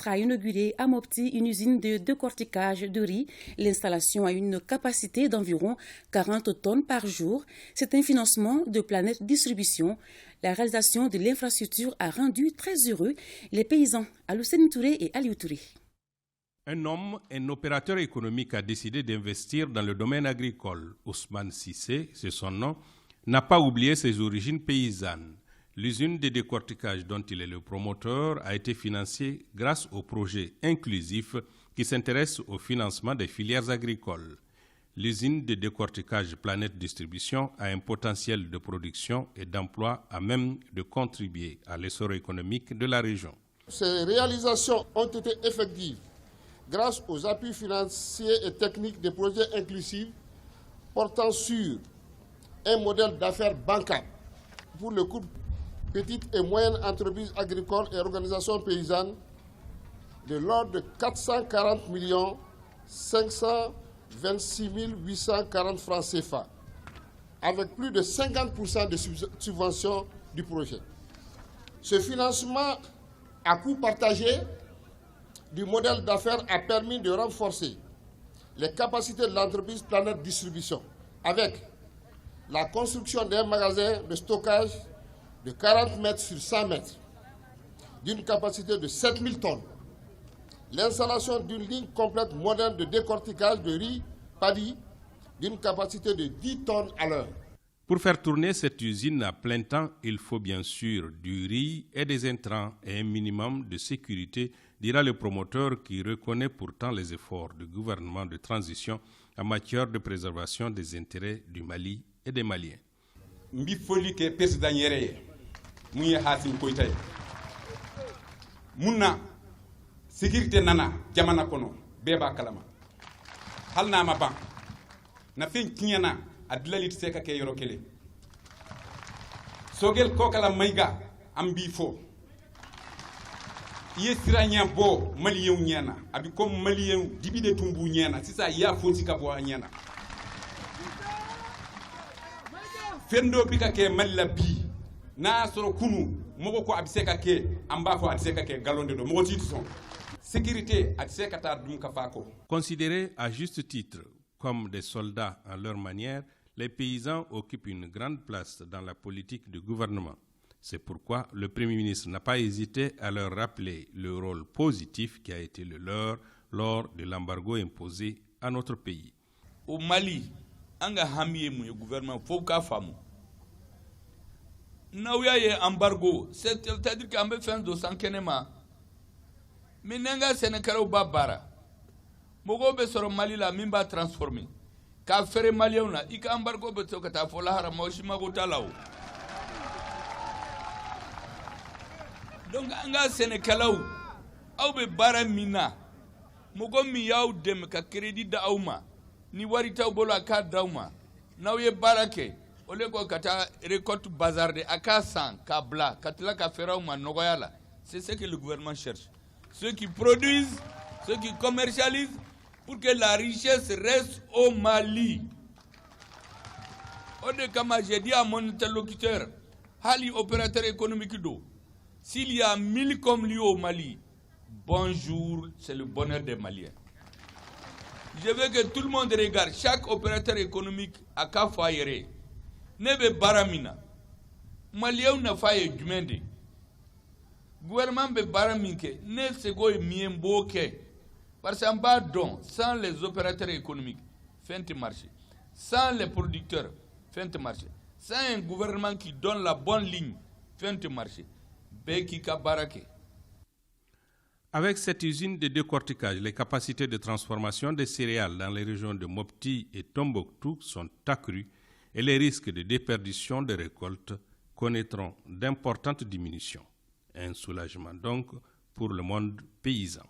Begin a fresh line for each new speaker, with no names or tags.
a inauguré à Mopti une usine de décortiquage de riz. L'installation a une capacité d'environ 40 tonnes par jour. C'est un financement de Planète Distribution. La réalisation de l'infrastructure a rendu très heureux les paysans Alousseni Touré et Aliou Touré.
Un homme, un opérateur économique, a décidé d'investir dans le domaine agricole. Ousmane Sissé, c'est son nom, n'a pas oublié ses origines paysannes. L'usine de décortiquage dont il est le promoteur a été financée grâce au projet inclusif qui s'intéresse au financement des filières agricoles. L'usine de décortiquage Planète Distribution a un potentiel de production et d'emploi à même de contribuer à l'essor économique de la région.
Ces réalisations ont été effectives grâce aux appuis financiers et techniques des projets inclusifs portant sur un modèle d'affaires bancable pour le couple petites et moyennes entreprises agricoles et organisations paysannes de l'ordre de 440 526 840 francs CFA, avec plus de 50% de subventions du projet. Ce financement à coût partagé du modèle d'affaires a permis de renforcer les capacités de l'entreprise Planète Distribution avec la construction d'un magasin de stockage de 40 mètres sur 100 mètres d'une capacité de 7000 tonnes, l'installation d'une ligne complète moderne de décortiquage de riz paddy d'une capacité de 10 tonnes à l'heure.
Pour faire tourner cette usine à plein temps, il faut bien sûr du riz et des intrants et un minimum de sécurité, dira le promoteur qui reconnaît pourtant les efforts du gouvernement de transition en matière de préservation des intérêts du Mali et des Maliens.
Mbi foli ke président yere muye hasim koytay munna sécurité nana jamana kono beba kalama halna ma ban na fin kinyana adlalit seka ke yoro kele sogel kokala mayga ambi fo yesira nya bo malien nyana abi comme malien dibide tumbu nyana sisa ya fonsi ka bo nyana fendo bika ke malla bi na soro kunu mogo ko abiseka ke amba ko abiseka ke galonde do mogo titi son sécurité ak sekata dum ka fako.
Considérés à juste titre comme des soldats en leur manière, les paysans occupent une grande place dans la politique du gouvernement. C'est pourquoi le Premier ministre n'a pas hésité à leur rappeler le rôle positif qui a été le leur lors de l'embargo imposé à notre pays.
Au Mali, anga hamiye mu gouvernement faut ka famu nawya ye embargo c'est-à-dire qu'ambe fin do sankenema minenga senekaro babara mogo be soro Mali la mimba transformer ka fere malien na ika embargo be to kata fola hara moshima go talaw donc anga senekalaw aw be bara mina mogo mi yaw dem ka credit da awma ni wari taw bolo aka dauma nawye barake ole ko kata récolte bazarde aka 100 ka bla katla ka ferauma nogoyala. C'est ce que le gouvernement cherche, ceux qui produisent, ceux qui commercialisent, pour que la richesse reste au Mali. Ode kama j'ai dit à mon interlocuteur hali opérateur économique do, s'il y a 1000 comme lui au Mali, bonjour, c'est le bonheur des Maliens. Je veux que tout le monde regarde chaque opérateur économique à Kafaire. Nebe baramina. Malien na faye dumende. Gouvernement be baraminke. Ne se go miemboke. Parce qu'en bas don, sans les opérateurs économiques, fin de marché. Sans les producteurs, fin de marché. Sans un gouvernement qui donne la bonne ligne, fin de marché. Bekika barake.
Avec cette usine de décortiquage, les capacités de transformation des céréales dans les régions de Mopti et Tombouctou sont accrues et les risques de déperdition des récoltes connaîtront d'importantes diminutions. Un soulagement donc pour le monde paysan.